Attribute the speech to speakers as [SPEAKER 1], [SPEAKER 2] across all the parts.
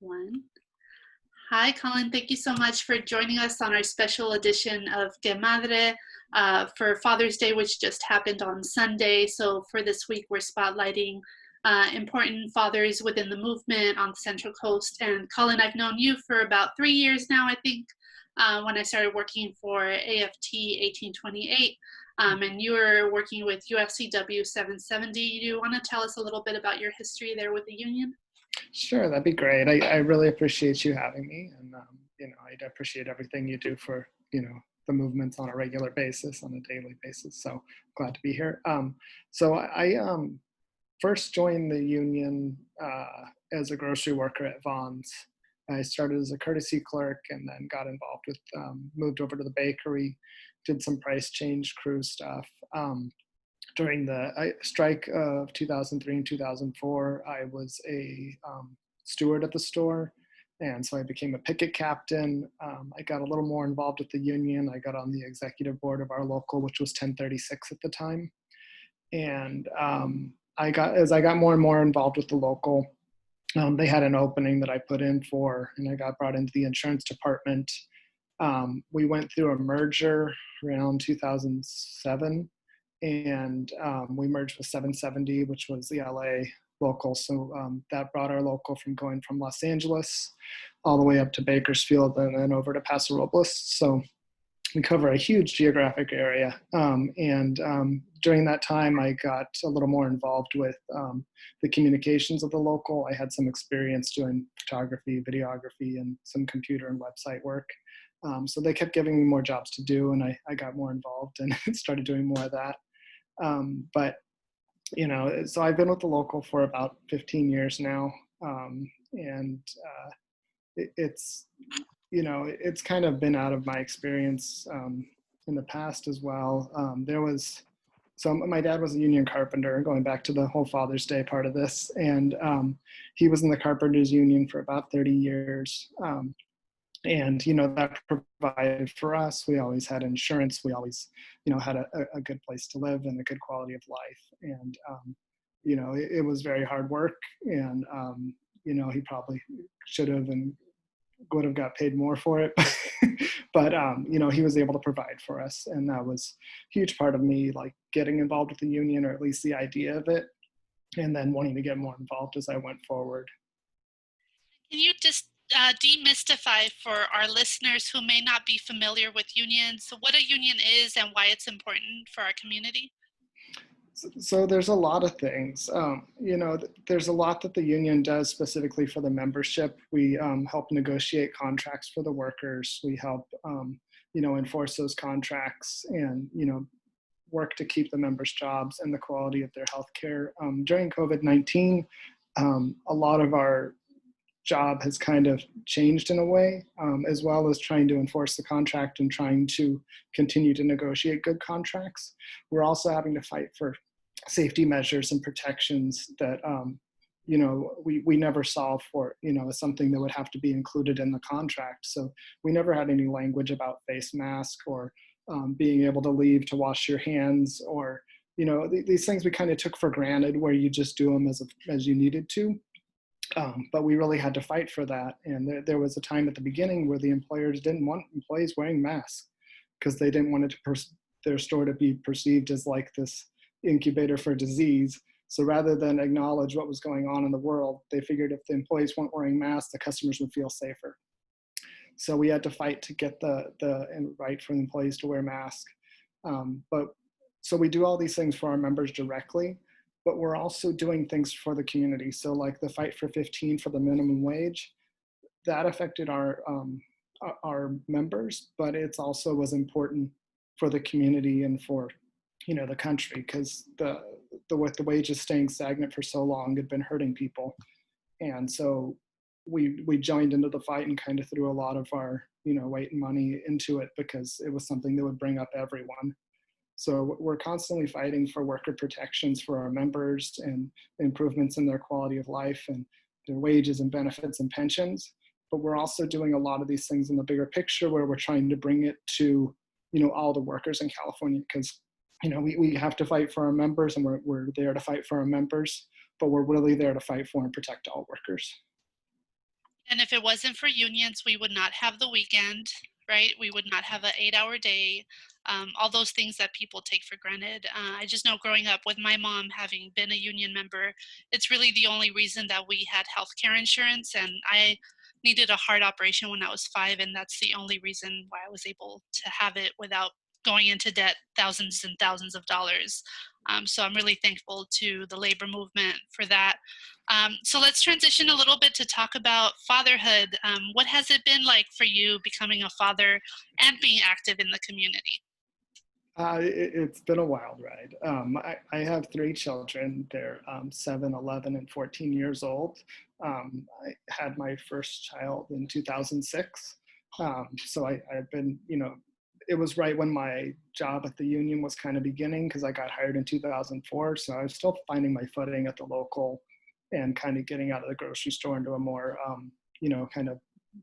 [SPEAKER 1] One. Hi, Colin. Thank you so much for joining us on our special edition of Que Madre for Father's Day, which just happened on Sunday. So for this week, we're spotlighting important fathers within the movement on the Central Coast. And Colin, I've known you for about 3 years now, I think, when I started working for AFT 1828. And you were working with UFCW 770. Do you want to tell us a little bit about your history there with the union?
[SPEAKER 2] Sure, that'd be great. I really appreciate you having me, and I appreciate everything you do for the movements on a regular basis, on a daily basis. So glad to be here. So I first joined the union as a grocery worker at Vaughn's. I started as a courtesy clerk, and then got involved with moved over to the bakery, did some price change crew stuff. During the strike of 2003 and 2004, I was a steward at the store. And so I became a picket captain. I got a little more involved with the union. I got on the executive board of our local, which was 1036 at the time. And as I got more and more involved with the local, they had an opening that I put in for, and I got brought into the insurance department. We went through a merger around 2007. And we merged with 770, which was the LA local. So that brought our local from going from Los Angeles all the way up to Bakersfield and then over to Paso Robles. So we cover a huge geographic area. During that time, I got a little more involved with the communications of the local. I had some experience doing photography, videography, and some computer and website work. So they kept giving me more jobs to do, and I got more involved and started doing more of that. So I've been with the local for about 15 years now. It's kind of been out of my experience in the past as well. So my dad was a union carpenter, going back to the whole Father's Day part of this. And he was in the carpenters union for about 30 years. And that provided for us. We always had insurance. We always had a good place to live and a good quality of life. And it was very hard work. And he probably should have and would have got paid more for it. But he was able to provide for us, and that was a huge part of me, like getting involved with the union, or at least the idea of it, and then wanting to get more involved as I went forward.
[SPEAKER 1] Can you just demystify for our listeners who may not be familiar with unions, what a union is and why it's important for our community?
[SPEAKER 2] So there's a lot of things. There's a lot that the union does specifically for the membership. We help negotiate contracts for the workers. We help, enforce those contracts and, work to keep the members' jobs and the quality of their health care. During COVID-19, a lot of our job has kind of changed in a way, as well as trying to enforce the contract and trying to continue to negotiate good contracts. We're also having to fight for safety measures and protections that, we never saw for, something that would have to be included in the contract. So we never had any language about face mask or being able to leave to wash your hands, or, these things we kind of took for granted, where you just do them as you needed to. But we really had to fight for that. And there was a time at the beginning where the employers didn't want employees wearing masks because they didn't want their store to be perceived as like this incubator for disease. So rather than acknowledge what was going on in the world, they figured if the employees weren't wearing masks, the customers would feel safer. So we had to fight to get the right for the employees to wear masks. So we do all these things for our members directly, but we're also doing things for the community. So like the fight for 15 for the minimum wage, that affected our members, but it also was important for the community and for, the country, because with the wages staying stagnant for so long had been hurting people. And so we joined into the fight and kind of threw a lot of our, weight and money into it, because it was something that would bring up everyone. So we're constantly fighting for worker protections for our members and improvements in their quality of life and their wages and benefits and pensions. But we're also doing a lot of these things in the bigger picture, where we're trying to bring it to, all the workers in California, because, we have to fight for our members, and we're there to fight for our members, but we're really there to fight for and protect all workers.
[SPEAKER 1] And if it wasn't for unions, we would not have the weekend, right? We would not have an 8-hour day. All those things that people take for granted. I just know growing up with my mom having been a union member, it's really the only reason that we had healthcare insurance. And I needed a heart operation when I was 5, and that's the only reason why I was able to have it without going into debt thousands and thousands of dollars. So I'm really thankful to the labor movement for that. So let's transition a little bit to talk about fatherhood. What has it been like for you becoming a father and being active in the community?
[SPEAKER 2] It's been a wild ride. I have three children. They're 7, 11, and 14 years old. I had my first child in 2006. So I've been, it was right when my job at the union was kind of beginning because I got hired in 2004. So I was still finding my footing at the local and kind of getting out of the grocery store into a more, kind of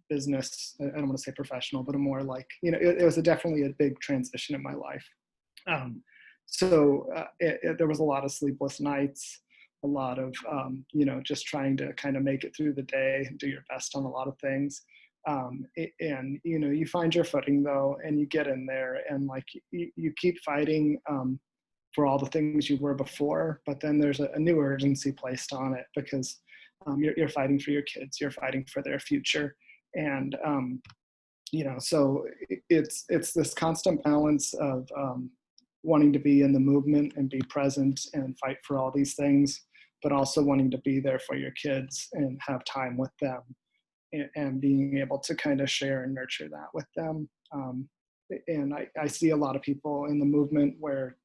[SPEAKER 2] business. I don't want to say professional, but a more like, it was definitely a big transition in my life. Um, there was a lot of sleepless nights, a lot of, just trying to kind of make it through the day, do your best on a lot of things. You find your footing though, and you get in there and like, you keep fighting, for all the things you were before, but then there's a new urgency placed on it because you're fighting for your kids, you're fighting for their future. And, so it's this constant balance of, wanting to be in the movement and be present and fight for all these things, but also wanting to be there for your kids and have time with them and being able to kind of share and nurture that with them. And I see a lot of people in the movement where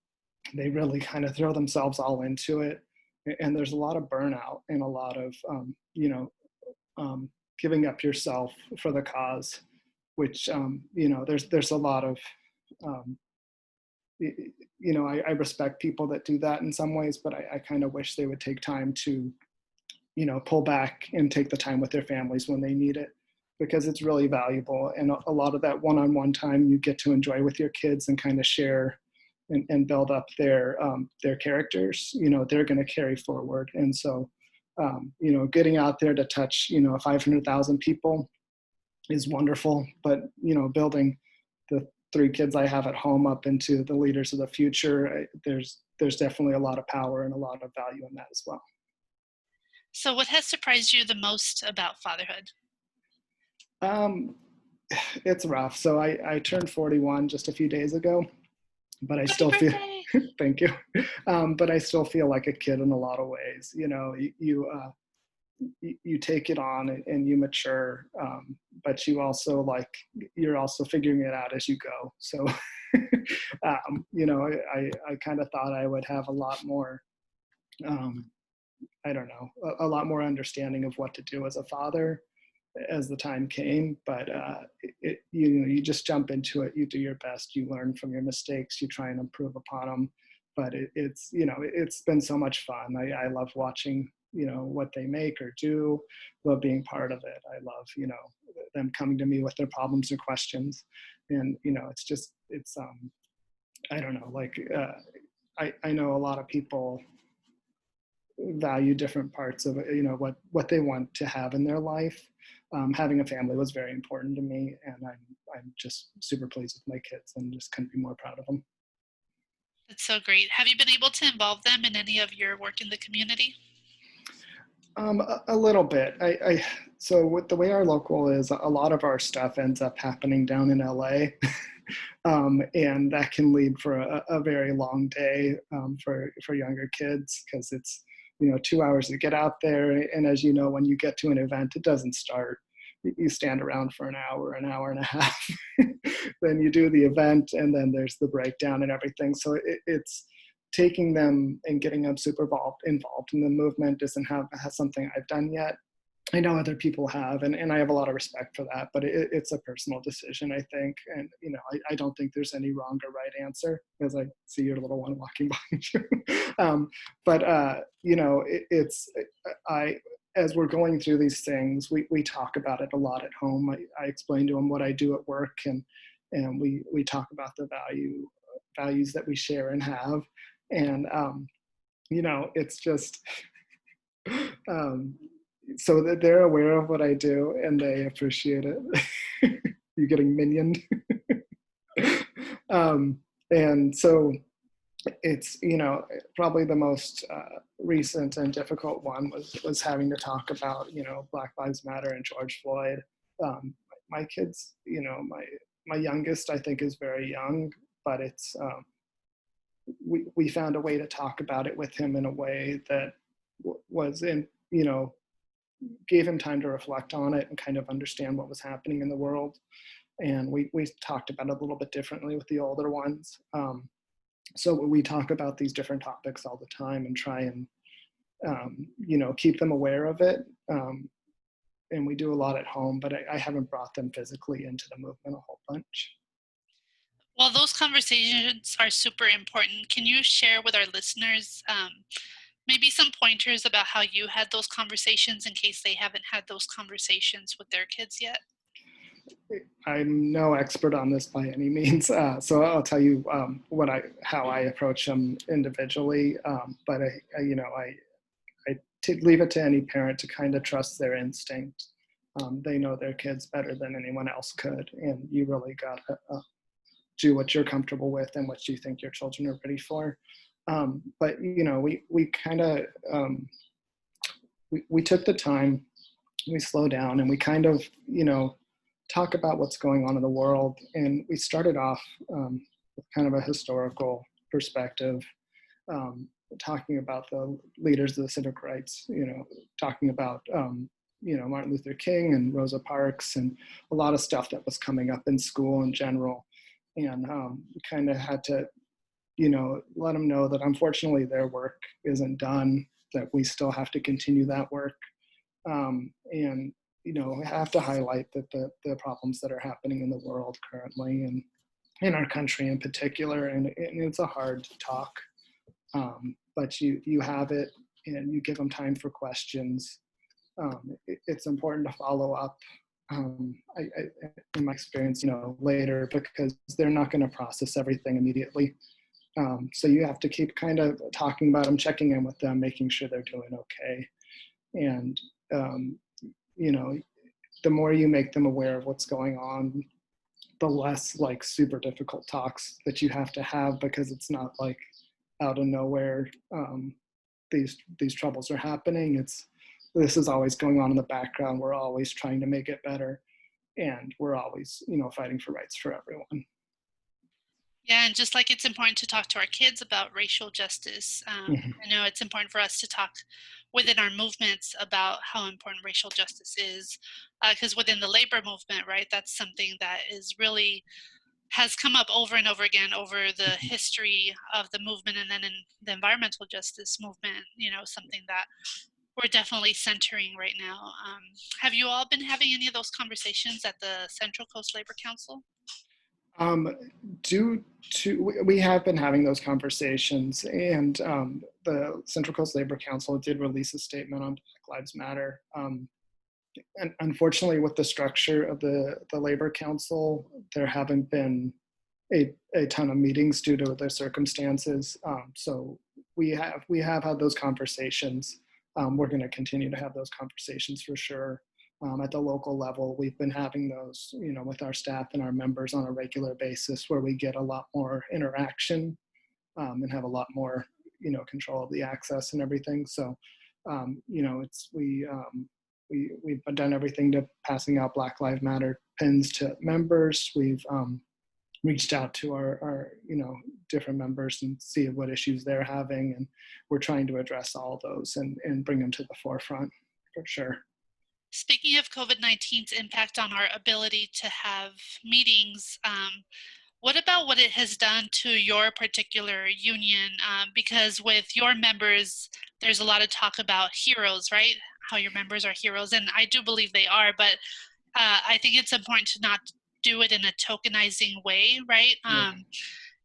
[SPEAKER 2] they really kind of throw themselves all into it. And there's a lot of burnout and a lot of, giving up yourself for the cause, which, there's a lot of, um, I respect people that do that in some ways, but I kind of wish they would take time to, pull back and take the time with their families when they need it, because it's really valuable. And a lot of that one-on-one time you get to enjoy with your kids and kind of share and build up their characters, they're going to carry forward. And so, getting out there to touch, 500,000 people is wonderful, but, building the three kids I have at home up into the leaders of the future, there's definitely a lot of power and a lot of value in that as well.
[SPEAKER 1] So, what has surprised you the most about fatherhood?
[SPEAKER 2] Um, it's rough. So I turned 41 just a few days ago, but I
[SPEAKER 1] Happy
[SPEAKER 2] still feel,
[SPEAKER 1] birthday!
[SPEAKER 2] thank you. But I still feel like a kid in a lot of ways. You take it on and you mature, but you're also figuring it out as you go. So, I kind of thought I would have a lot more, um, I don't know, a lot more understanding of what to do as a father as the time came. But you just jump into it, you do your best, you learn from your mistakes, you try and improve upon them. But it's been so much fun. I love watching what they make or do, love being part of it. I love them coming to me with their problems or questions. And it's I don't know, like I know a lot of people value different parts of it, what they want to have in their life. Having a family was very important to me, and I'm just super pleased with my kids and just couldn't be more proud of them.
[SPEAKER 1] That's so great. Have you been able to involve them in any of your work in the community?
[SPEAKER 2] A little bit. So with the way our local is, a lot of our stuff ends up happening down in LA. And that can lead for a very long day, for younger kids, because it's 2 hours to get out there. And as you know, when you get to an event, it doesn't start. You stand around for an hour and a half. Then you do the event, and then there's the breakdown and everything. So it's taking them and getting them super involved in the movement has something I've done yet. I know other people have, and I have a lot of respect for that, but it's a personal decision, I think. And, I don't think there's any wrong or right answer, as I see your little one walking behind you. But, as we're going through these things, we talk about it a lot at home. I explain to him what I do at work, and we talk about the values that we share and have. And, it's just, um, so that they're aware of what I do and they appreciate it. You getting minioned. um, and so it's, probably the most recent and difficult one was having to talk about, Black Lives Matter and George Floyd. My kids, my youngest I think is very young, but it's we found a way to talk about it with him in a way that was in, gave him time to reflect on it and kind of understand what was happening in the world. And we talked about it a little bit differently with the older ones. So we talk about these different topics all the time and try and, keep them aware of it. And we do a lot at home, but I haven't brought them physically into the movement a whole bunch.
[SPEAKER 1] Well, those conversations are super important. Can you share with our listeners maybe some pointers about how you had those conversations in case they haven't had those conversations with their kids yet?
[SPEAKER 2] I'm no expert on this by any means, so I'll tell you how I approach them individually. But leave it to any parent to kind of trust their instinct. They know their kids better than anyone else could, and you really got to do what you're comfortable with and what you think your children are ready for. But we kind of we took the time, we slow down, and we kind of talk about what's going on in the world. And we started off with kind of a historical perspective, talking about the leaders of the civic rights, talking about Martin Luther King and Rosa Parks and a lot of stuff that was coming up in school in general. And we kind of had to let them know that unfortunately their work isn't done, that we still have to continue that work. And we have to highlight that the problems that are happening in the world currently and in our country in particular, and it's a hard talk, but you have it and you give them time for questions. It's important to follow up, in my experience, later, because they're not going to process everything immediately. So you have to keep kind of talking about them, checking in with them, making sure they're doing okay. And, the more you make them aware of what's going on, the less like super difficult talks that you have to have, because it's not like out of nowhere these troubles are happening. This is always going on in the background. We're always trying to make it better, and we're always fighting for rights for everyone.
[SPEAKER 1] Yeah, and just like it's important to talk to our kids about racial justice, I know it's important for us to talk within our movements about how important racial justice is, because within the labor movement, right, that's something that is really has come up over and over again over the history of the movement, and then in the environmental justice movement, something that we're definitely centering right now. Have you all been having any of those conversations at the Central Coast Labor Council?
[SPEAKER 2] We have been having those conversations, and the Central Coast Labor Council did release a statement on Black Lives Matter. And unfortunately, with the structure of the Labor Council, there haven't been a ton of meetings due to the circumstances. So we have had those conversations. We're going to continue to have those conversations for sure. At the local level, we've been having those, with our staff and our members on a regular basis, where we get a lot more interaction and have a lot more, control of the access and everything. So, we've done everything to passing out Black Lives Matter pins to members. We've reached out to our different members and see what issues they're having, and we're trying to address all those and bring them to the forefront for sure.
[SPEAKER 1] Speaking of COVID-19's impact on our ability to have meetings, what about what it has done to your particular union? Because with your members, there's a lot of talk about heroes, right? How your members are heroes, and I do believe they are, but I think it's important to not do it in a tokenizing way, right?
[SPEAKER 2] Yeah.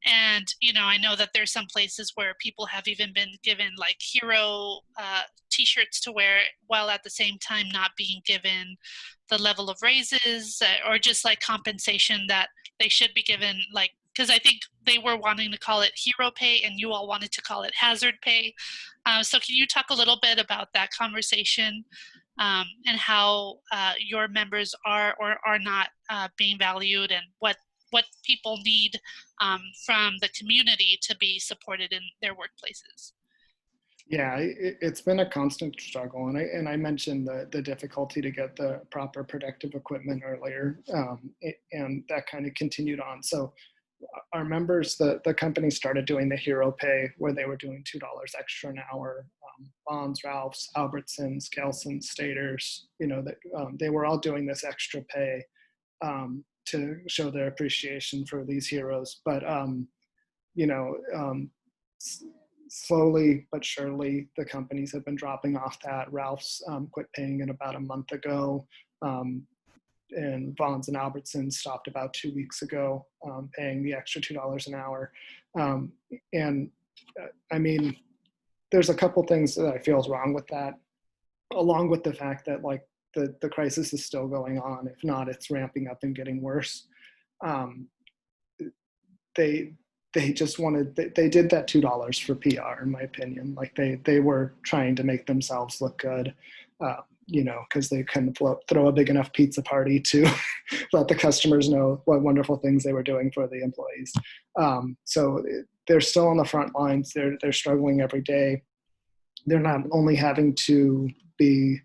[SPEAKER 1] And I know that there's some places where people have even been given like hero t-shirts to wear, while at the same time not being given the level of raises or just like compensation that they should be given, like, because I think they were wanting to call it hero pay and you all wanted to call it hazard pay. So can you talk a little bit about that conversation and how your members are or are not being valued, and what people need from the community to be supported in their workplaces.
[SPEAKER 2] Yeah, it's been a constant struggle, and I mentioned the difficulty to get the proper protective equipment earlier, and that kind of continued on. So our members, the company started doing the hero pay, where they were doing $2 extra an hour. Bonds, Ralphs, Albertsons, Gelsons, Staters, they were all doing this extra pay to show their appreciation for these heroes. But you know, slowly but surely, the companies have been dropping off that. Ralph's quit paying it about a month ago. And Vons and Albertsons stopped about 2 weeks ago, paying the extra $2 an hour. And I mean, there's a couple things that I feel is wrong with that, along with the fact that like the crisis is still going on. If not, it's ramping up and getting worse. Um, they just wanted, they did that $2 for PR, in my opinion. Like they were trying to make themselves look good. Because they couldn't throw a big enough pizza party to let the customers know what wonderful things they were doing for the employees. So they're still on the front lines. They're struggling every day. They're not only having to be,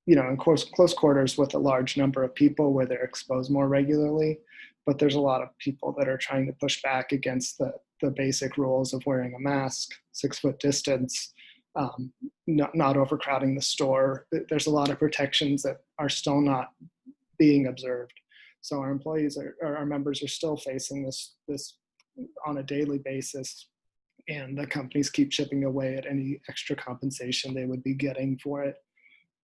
[SPEAKER 2] in close quarters with a large number of people where they're exposed more regularly, but there's a lot of people that are trying to push back against the basic rules of wearing a mask, 6-foot distance, not overcrowding the store. There's a lot of protections that are still not being observed. So our employees our members are still facing this on a daily basis, and the companies keep chipping away at any extra compensation they would be getting for it.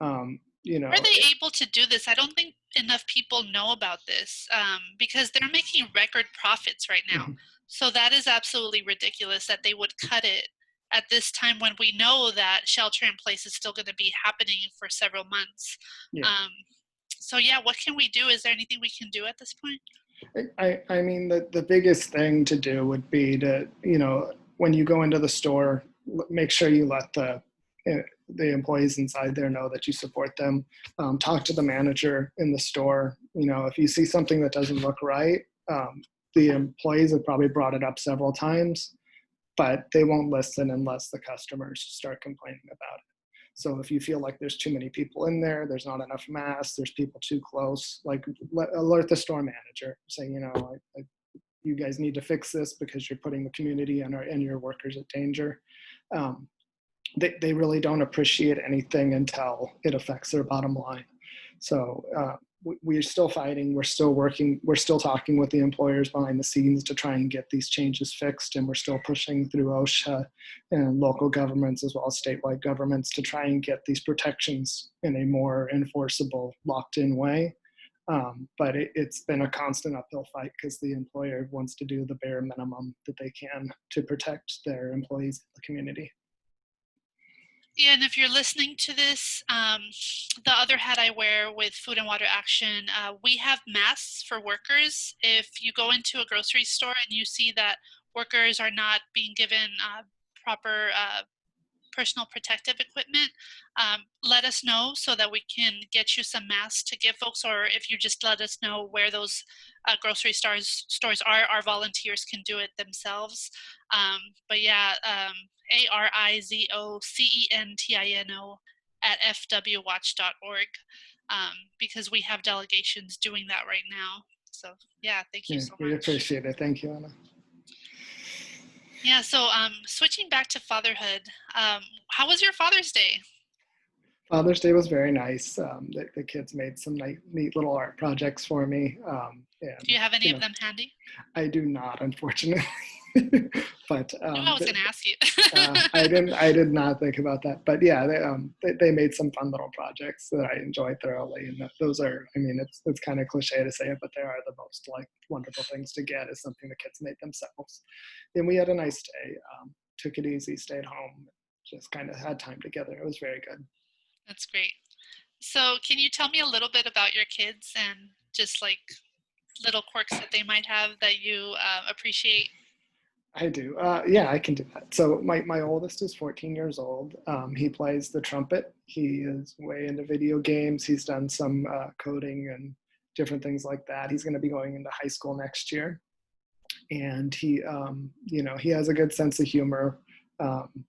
[SPEAKER 1] Are they able to do this? I don't think enough people know about this because they're making record profits right now. So that is absolutely ridiculous that they would cut it at this time when we know that shelter in place is still going to be happening for several months.
[SPEAKER 2] Yeah.
[SPEAKER 1] So yeah, what can we do? Is there anything we can do at this point?
[SPEAKER 2] I mean, the biggest thing to do would be to, when you go into the store, make sure you let the employees inside there know that you support them. Talk to the manager in the store. If you see something that doesn't look right, the employees have probably brought it up several times, but they won't listen unless the customers start complaining about it. So if you feel like there's too many people in there, there's not enough masks, there's people too close, like alert the store manager, say, you guys need to fix this because you're putting the community and your workers at danger. They really don't appreciate anything until it affects their bottom line. So we're still fighting, we're still working, we're still talking with the employers behind the scenes to try and get these changes fixed, and we're still pushing through OSHA and local governments as well as statewide governments to try and get these protections in a more enforceable, locked-in way. But it's been a constant uphill fight because the employer wants to do the bare minimum that they can to protect their employees in the community.
[SPEAKER 1] Yeah, and if you're listening to this, the other hat I wear with Food and Water Action, we have masks for workers. If you go into a grocery store and you see that workers are not being given proper personal protective equipment, let us know so that we can get you some masks to give folks, or if you just let us know where those grocery stores are, our volunteers can do it themselves. But yeah, ARIZOCENTINO at fwwatch.org, because we have delegations doing that right now. So yeah, thank you so much.
[SPEAKER 2] We appreciate it. Thank you, Anna.
[SPEAKER 1] Yeah, so switching back to fatherhood, how was your Father's Day?
[SPEAKER 2] Father's Day was very nice. The kids made some neat little art projects for me.
[SPEAKER 1] Do you have any of them handy?
[SPEAKER 2] I do not, unfortunately. But
[SPEAKER 1] I knew I was going to ask you.
[SPEAKER 2] I did not think about that. But yeah, they made some fun little projects that I enjoyed thoroughly, and those are, I mean, it's kind of cliche to say it, but they are the most like wonderful things to get, is something the kids made themselves. And we had a nice day. Took it easy, stayed home, just kind of had time together. It was very good.
[SPEAKER 1] That's great. So can you tell me a little bit about your kids and just like little quirks that they might have that you appreciate?
[SPEAKER 2] I do. Yeah, I can do that. So my oldest is 14 years old. He plays the trumpet. He is way into video games. He's done some coding and different things like that. He's going to be going into high school next year, and he has a good sense of humor. Um,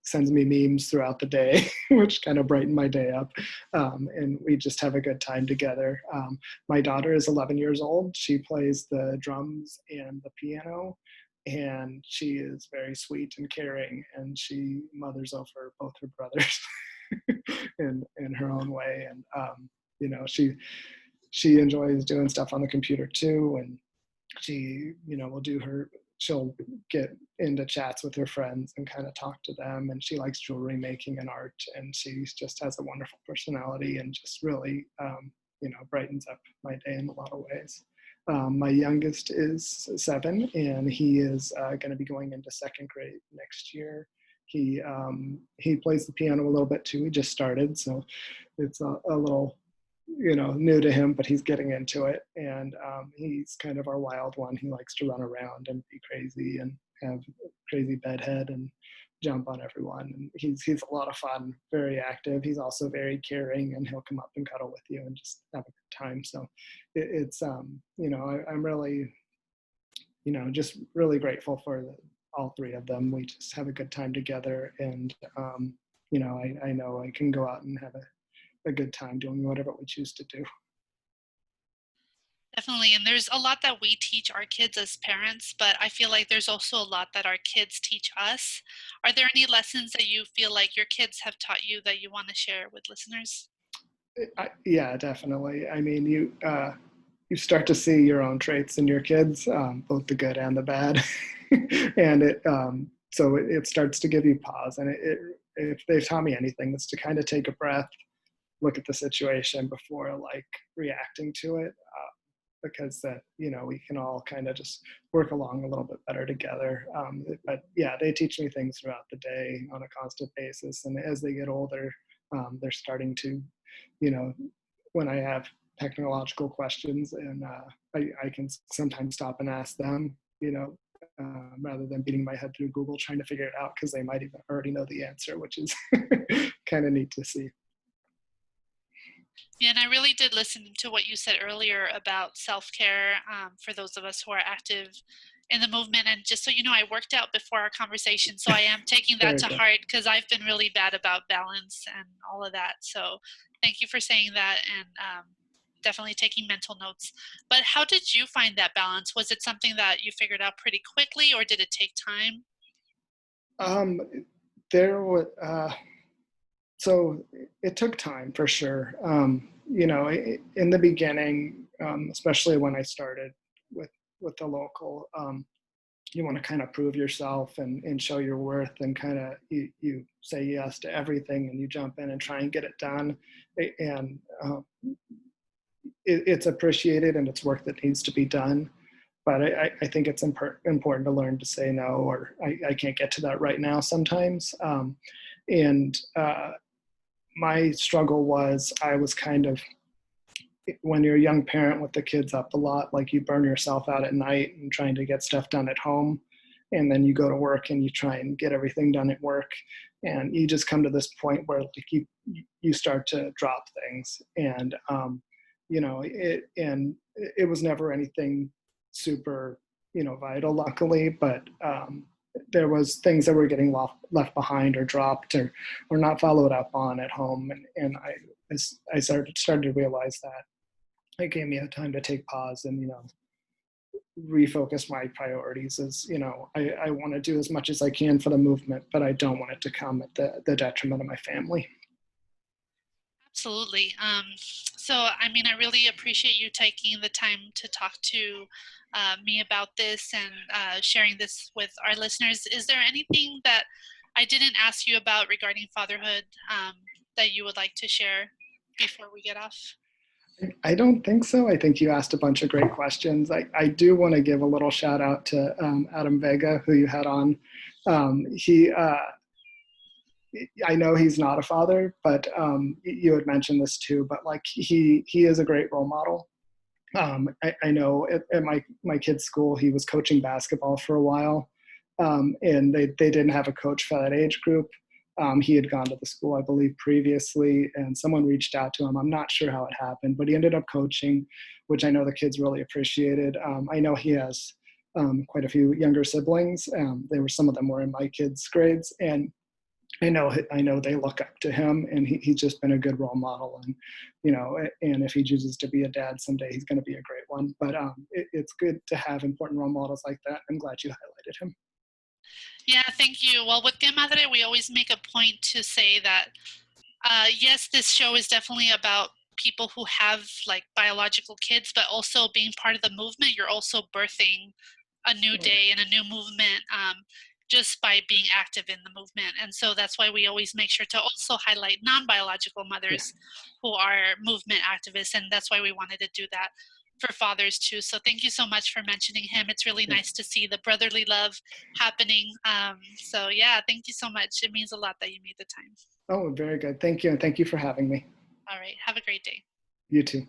[SPEAKER 2] Sends me memes throughout the day, which kind of brighten my day up, and we just have a good time together. My daughter is 11 years old. She plays the drums and the piano, and she is very sweet and caring, and she mothers over both her brothers in her own way. And she enjoys doing stuff on the computer too, and will do she'll get into chats with her friends and kind of talk to them, and she likes jewelry making and art, and she just has a wonderful personality and just really brightens up my day in a lot of ways. My youngest is 7, and he is going to be going into second grade next year. He plays the piano a little bit too. He just started, so it's a little new to him, but he's getting into it. And he's kind of our wild one. He likes to run around and be crazy and have a crazy bedhead and jump on everyone. And he's a lot of fun, very active. He's also very caring, and he'll come up and cuddle with you and just have a good time. So I'm really, just really grateful for all 3 of them. We just have a good time together, and I know I can go out and have a good time doing whatever we choose to do.
[SPEAKER 1] Definitely. And there's a lot that we teach our kids as parents, but I feel like there's also a lot that our kids teach us. Are there any lessons that you feel like your kids have taught you that you want to share with listeners?
[SPEAKER 2] Yeah, definitely. I mean, you start to see your own traits in your kids, both the good and the bad, and it starts to give you pause. And if they've taught me anything, it's to kind of take a breath, look at the situation before like reacting to it, because that we can all kind of just work along a little bit better together. But yeah, they teach me things throughout the day on a constant basis, and as they get older, they're starting to, when I have technological questions, and I can sometimes stop and ask them, rather than beating my head through Google trying to figure it out, because they might even already know the answer, which is kind of neat to see.
[SPEAKER 1] Yeah, and I really did listen to what you said earlier about self-care, for those of us who are active in the movement. And just so you know, I worked out before our conversation, so I am taking that
[SPEAKER 2] Very
[SPEAKER 1] to
[SPEAKER 2] good.
[SPEAKER 1] heart because I've been really bad about balance and all of that. So thank you for saying that, and definitely taking mental notes. But how did you find that balance? Was it something that you figured out pretty quickly, or did it take time?
[SPEAKER 2] Um, there was so it took time for sure. In the beginning, especially when I started with the local, you want to kind of prove yourself and show your worth, and kind of you say yes to everything, and you jump in and try and get it done. And it's appreciated, and it's work that needs to be done. But I think it's important to learn to say no, or I can't get to that right now sometimes. And My struggle was, I was kind of, when you're a young parent with the kids up a lot, like you burn yourself out at night and trying to get stuff done at home. And then you go to work and you try and get everything done at work. And you just come to this point where like you start to drop things. And, it was never anything super, vital, luckily, but there was things that were getting left behind or dropped or not followed up on at home. And I started to realize that it gave me a time to take pause and, refocus my priorities. As I want to do as much as I can for the movement, but I don't want it to come at the detriment of my family.
[SPEAKER 1] Absolutely. So, I mean, I really appreciate you taking the time to talk to me about this and sharing this with our listeners. Is there anything that I didn't ask you about regarding fatherhood, that you would like to share before we get off?
[SPEAKER 2] I don't think so. I think you asked a bunch of great questions. I do want to give a little shout out to Adam Vega, who you had on. He I know he's not a father, but you had mentioned this too. But like he is a great role model. I know at my kid's school, he was coaching basketball for a while, and they didn't have a coach for that age group. He had gone to the school, I believe, previously, and someone reached out to him. I'm not sure how it happened, but he ended up coaching, which I know the kids really appreciated. I know he has quite a few younger siblings. Some of them were in my kids' grades, and I know they look up to him, and he's just been a good role model. And and if he chooses to be a dad someday, he's going to be a great one. But it's good to have important role models like that. I'm glad you highlighted him.
[SPEAKER 1] Yeah, thank you. Well, with Que Madre, we always make a point to say that, yes, this show is definitely about people who have like biological kids, but also being part of the movement, you're also birthing a new day and a new movement, just by being active in the movement. And so that's why we always make sure to also highlight non-biological
[SPEAKER 2] Yeah.
[SPEAKER 1] mothers who are movement activists. And that's why we wanted to do that for fathers too. So thank you so much for mentioning him. It's really
[SPEAKER 2] Yeah.
[SPEAKER 1] nice to see the brotherly love happening. So yeah, thank you so much. It means a lot that you made the time.
[SPEAKER 2] Oh, very good. Thank you. And thank you for having me.
[SPEAKER 1] All right. Have a great day.
[SPEAKER 2] You too.